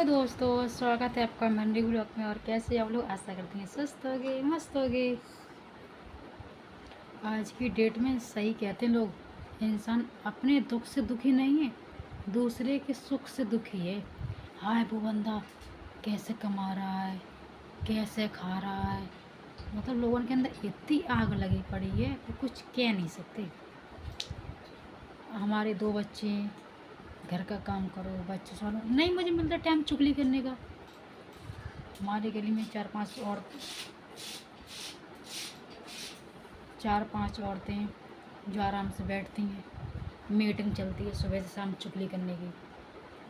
दोस्तों, स्वागत है आपका मंडी ब्लॉग में। और कैसे आप लोग? आशा करते हैं स्वस्थ होगे, मस्त होगे। आज की डेट में सही कहते हैं लोग, इंसान अपने दुख से दुखी नहीं है, दूसरे के सुख से दुखी है। हाय वो बंदा कैसे कमा रहा है, कैसे खा रहा है। मतलब लोगों के अंदर इतनी आग लगी पड़ी है कि कुछ कह नहीं सकते। हमारे दो बच्चे हैं, घर का काम करो, बच्चे संभालो, नहीं मुझे मिलता टाइम चुगली करने का। हमारी गली में चार पांच औरतें जो आराम से बैठती हैं, मीटिंग चलती है सुबह से शाम चुगली करने की।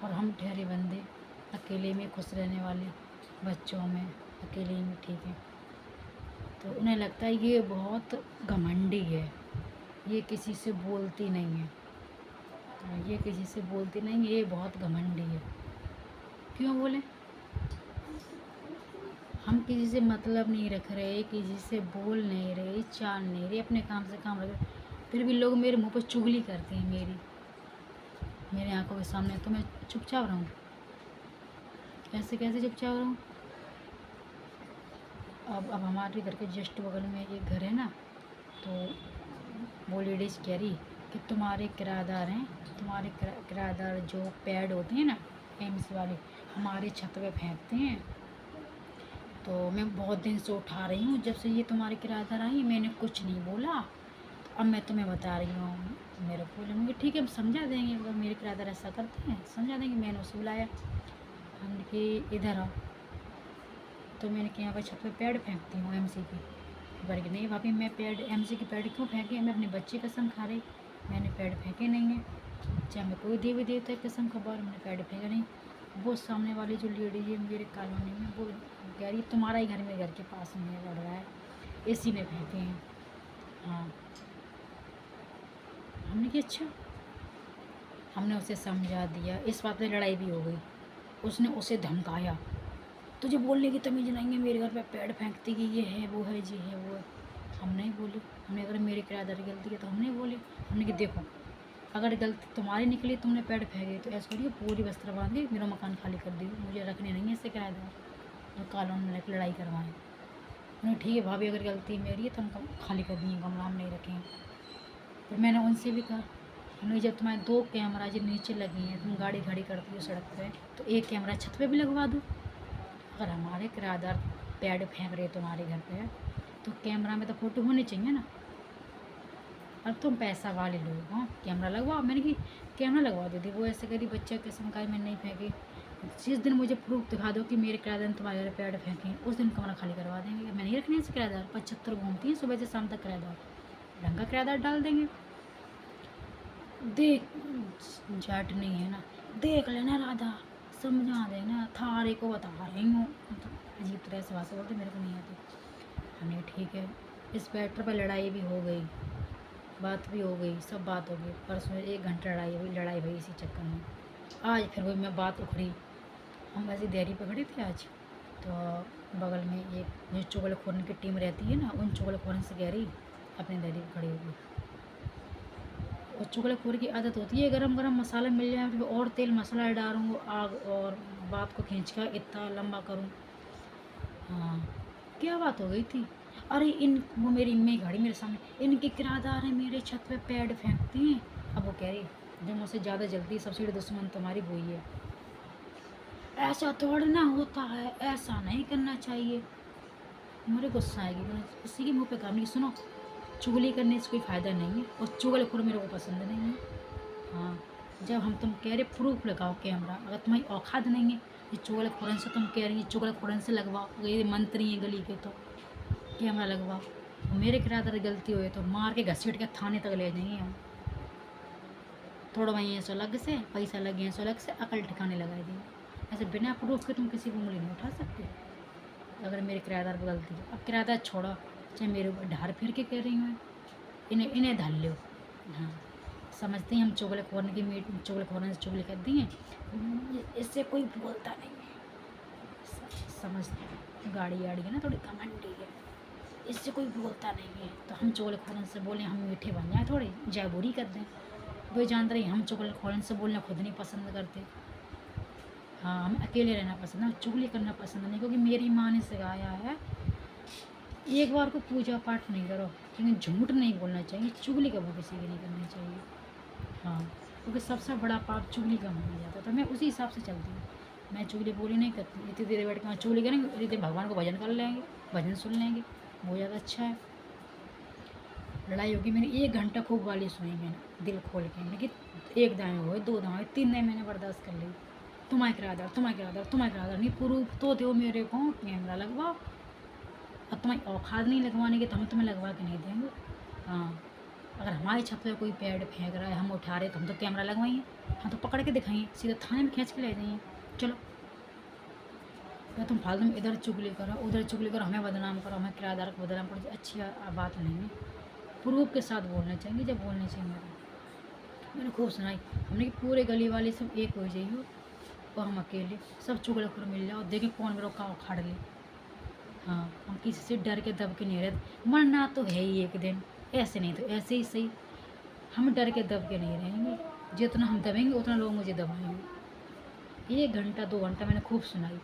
और हम ठहरे बंदे अकेले में खुश रहने वाले, बच्चों में अकेले में ठीक है। तो उन्हें लगता है ये बहुत घमंडी है, ये किसी से बोलती नहीं है, ये किसी से बोलती नहीं है, ये बहुत घमंडी है। क्यों बोले? हम किसी से मतलब नहीं रख रहे, किसी से बोल नहीं रहे, चाल नहीं रहे, अपने काम से काम रख रहे, फिर भी लोग मेरे मुंह पर चुगली करते हैं मेरे आंखों के सामने। तो मैं चुपचाप रहूँ? कैसे कैसे चुपचाप रहूँ? अब हमारे घर के जस्ट बगल में एक घर है ना, तो वो लेडीज़ कह रही कि तुम्हारे किराएदार हैं, तुम्हारे किराएदार जो पैड होते हैं ना एम्स वाले, हमारे छत पे फेंकते हैं। तो मैं बहुत दिन से उठा रही हूँ, जब से ये तुम्हारे किराएदार आई मैंने कुछ नहीं बोला। तो अब मैं तुम्हें बता रही हूँ। मेरे को बोले ठीक है हम समझा देंगे, अगर मेरे किराएदार ऐसा करते हैं समझा देंगे। मैंने उसे बुलाया, हमने कि इधर आओ। तो मैंने कि यहाँ पर छत पे पैड फेंकती हूँ एमसी की। पर कि नहीं भाभी, मैं पैड एमसी की पैड क्यों फेंके? मैं अपने बच्चे कसम खा रही, मैंने पैड फेंके नहीं है। चाहे मैं कोई देवी देवता है कसम का बार, मैंने पैड फेंका नहीं। वो सामने वाली जो लेडी है मेरे कॉलोनी में, वो कह रही तुम्हारा ही घर मेरे घर के पास में लड़ रहा है, इसी में फेंके हैं। हाँ, हमने कि अच्छा। हमने उसे समझा दिया, इस बात पे लड़ाई भी हो गई। उसने उसे धमकाया, तुझे बोलने की तमीज़ नहीं है, मेरे घर पे पैड फेंकती कि ये है वो है जी है वो है। हम नहीं बोले, हमने अगर मेरे किराएदार की गलती है तो हम नहीं बोले। हमने कि देखो अगर गलती तुम्हारी निकली, तुमने पैड फेंके, तो ऐसा करिए पूरी वस्त्र बांध के मेरा मकान खाली कर दियो, मुझे रखने नहीं है ऐसे किराएदार जो कॉलोनी में लड़ाई करवाएं। उन्हें ठीक है भाभी, अगर गलती मेरी है तो हम खाली कर दिए, कमरा हम नहीं रखेंगे। फिर मैंने उनसे भी कहा, हमने जब तुम्हारे दो कैमरा जो नीचे लगी हैं, तुम गाड़ी खड़ी करती हो सड़क पे, तो एक कैमरा छत पे भी लगवा दो। अगर हमारे किराएदार पैड फेंक रहे तुम्हारे घर पे, तो कैमरा में तो फ़ोटो होनी चाहिए ना। अब तुम पैसा वाले लोग, हाँ कैमरा लगवाओ। मैंने कि कैमरा लगवा दो। वो ऐसे करी बच्चा कसम का मैंने नहीं फेंकी। जिस दिन मुझे प्रूफ दिखा दो कि मेरे किराएदार ने तुम्हारे घर पैड फेंके, उस दिन कमरा खाली करवा देंगे। मैं नहीं रखने से किराएदार 75 घूमती हैं सुबह से शाम तक किराएदार, ढंग का किराएदार डाल देंगे। देख जाट नहीं है ना, देख लेना राधा, समझा देना, थारे को बता रही हूँ। अजीब तरह से भाषा बोलते, मेरे को नहीं आती। हमने ठीक है। इस मैटर पर लड़ाई भी हो गई, बात भी हो गई, सब बात हो गई। परसों 1 घंटा लड़ाई हुई इसी चक्कर में। आज फिर वही मैं बात उखड़ी। हम ऐसी देहरी पे खड़े थे आज, तो बगल में एक जो चुगलखोरन की टीम रहती है ना, उन चुगलखोरन से कह रही अपनी देहरी पे खड़ी होगी। और चुगलखोर की आदत होती है, गरम गरम मसाला मिल जाए फिर और तेल मसाला डालूँ आग, और बात को खींच कर इतना लंबा करूँ। हाँ, क्या बात हो गई थी? अरे वो मेरी अम्मी खड़ी मेरे सामने, इनके किराएदार हैं मेरे छत पे पैड फेंकते हैं। अब वो कह रही जो मुझसे ज़्यादा जल्दी सबसे बड़ी दुश्मन तुम्हारी वही है। ऐसा थोड़ा ना होता है, ऐसा नहीं करना चाहिए। मुझे गुस्सा आएगी, मैंने किसी के मुँह पे कहा, सुनो चुगली करने से कोई फ़ायदा नहीं है, और चुगलखोर मेरे को पसंद नहीं है। हाँ, जब हम तुम कह रहे प्रूफ लगाओ कैमरा, अगर तुम्हारी औकात नहीं है ये चुगलखोरन से, तुम कह रही है चुगलखोरन से लगवाओ, ये मंत्री हैं गली के तो कैमरा लगवाओ। मेरे किराएदार गलती हुई तो मार के घसीट के थाने तक ले जाएंगे हम। थोड़ा वहीं ऐसा अलग से पैसा लगे, ऐसा अलग से अकल ठिकाने लगा दिए। ऐसे बिना प्रूफ के तुम किसी को उंगली नहीं उठा सकते। अगर मेरे किराएदार पर गलती है, अब किराएदार छोड़ो, चाहे मेरे ऊपर ढार फिर के कह रही हूँ, इन्हें धल लो। हाँ, समझते हैं हम चुगलखोरन की चुगलखोरन से चुगली कर दी हैं, इससे कोई बोलता नहीं है। समझते गाड़ी आड़ी है ना, थोड़ी घमंडी है, इससे कोई बोलता नहीं है। तो हम चुगलखोरन से बोलें, हम मीठे बन जाए, थोड़ी जाबूरी कर दें। वो जानते रही हम चुगलखोरन से बोलना खुद नहीं पसंद करते। हाँ, हमें अकेले रहना पसंद है, चुगली करना पसंद नहीं, क्योंकि मेरी माँ ने सिखाया है एक बार को पूजा पाठ नहीं करो, लेकिन झूठ नहीं बोलना चाहिए, चुगली कभी किसी की नहीं करनी चाहिए। हाँ, क्योंकि सबसे बड़ा पाप चुगली का माना जाता है, तो मैं उसी हिसाब से चलती हूँ। मैं चुगली बोली नहीं करती, इतनी देर बैठ के वहाँ चुगली करेंगे, इतनी देर भगवान को भजन कर लेंगे, भजन सुन लेंगे, वो ज़्यादा अच्छा है। लड़ाई होगी, मैंने 1 घंटा खूब गाली सुनी, मैंने दिल खोल के, मैंने कि 1 दाएँ हुए, 2 दाएँ हुए, 3 दाएँ मैंने बर्दाश्त कर ली। तुम्हारे किराएदार, तुम्हारे किराएदार, तुम्हारे किराएदार, नहीं प्रूफ तो दो मेरे को, कैमरा लगवाओ, और तुम्हारी औकात नहीं लगवाने की तो हम तुम्हें लगवा के नहीं देंगे। हाँ, अगर हमारी छत पे कोई पेड़ फेंक रहा है, हम उठा रहे, तो हम तो कैमरा लगवाइए, हम तो पकड़ के दिखाइए, सीधा थाने में खींच के ले जाइए। चलो, या तुम फालतू में इधर चुगली करो, उधर चुगली करो, हमें बदनाम करो, हमें किराएदार को बदनाम करो, अच्छी बात नहीं है। प्रूफ के साथ बोलना चाहिए जब बोलना चाहिए। मैंने खूब सुनाई, हमने कि पूरे गली वाले सब एक हो जाइए, और हम अकेले सब चुगलखोर मिल जाओ, देखें कौन मेरा का उखाड़ ले। हाँ, हम किसी से डर के दब के नहीं रहते, मरना तो है ही एक दिन, ऐसे नहीं तो ऐसे ही सही, हम डर के दब के नहीं रहेंगे, जितना हम दबेंगे उतना लोग मुझे दबाएंगे। 1 घंटा 2 घंटा मैंने खूब सुनाई,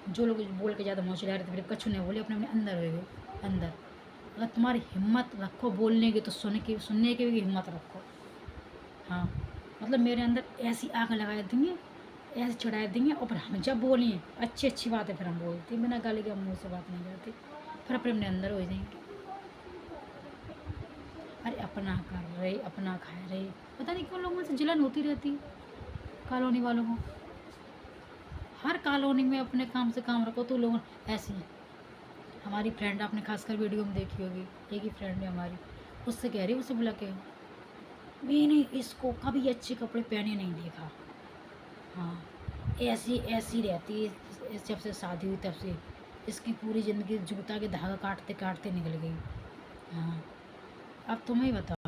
जो लोग बोल के ज़्यादा मौज ला रहे थे, मेरे कछु नहीं बोले, अपने अपने अंदर हो गए अंदर। अगर तुम्हारी हिम्मत रखो बोलने की, तो सुनने की भी हिम्मत रखो। हाँ, मतलब मेरे अंदर ऐसी आग लगा देंगे, ऐसे चढ़ा देंगे, और फिर हम जब बोलें अच्छी अच्छी बातें फिर हम बोलते हैं, बिना गाली के हम मुँह से बात नहीं करते, फिर अपने अपने अंदर हो जाएंगे। अरे अपना कर रहे, अपना खा रहे, पता नहीं क्यों लोगों से जलन होती रहती है, कॉलोनी वालों को। हर कॉलोनी में अपने काम से काम रखो, तो लोग ऐसे ही। हमारी फ्रेंड, आपने खासकर वीडियो में देखी होगी, एक ही फ्रेंड है हमारी, उससे कह रही, उसे बोला के मैंने इसको कभी अच्छे कपड़े पहने नहीं देखा। हाँ, ऐसी ऐसी रहती है, जब से शादी हुई तब से इसकी पूरी ज़िंदगी जूता के धागा काटते काटते निकल गई। हाँ, अब तुम्हें बताओ।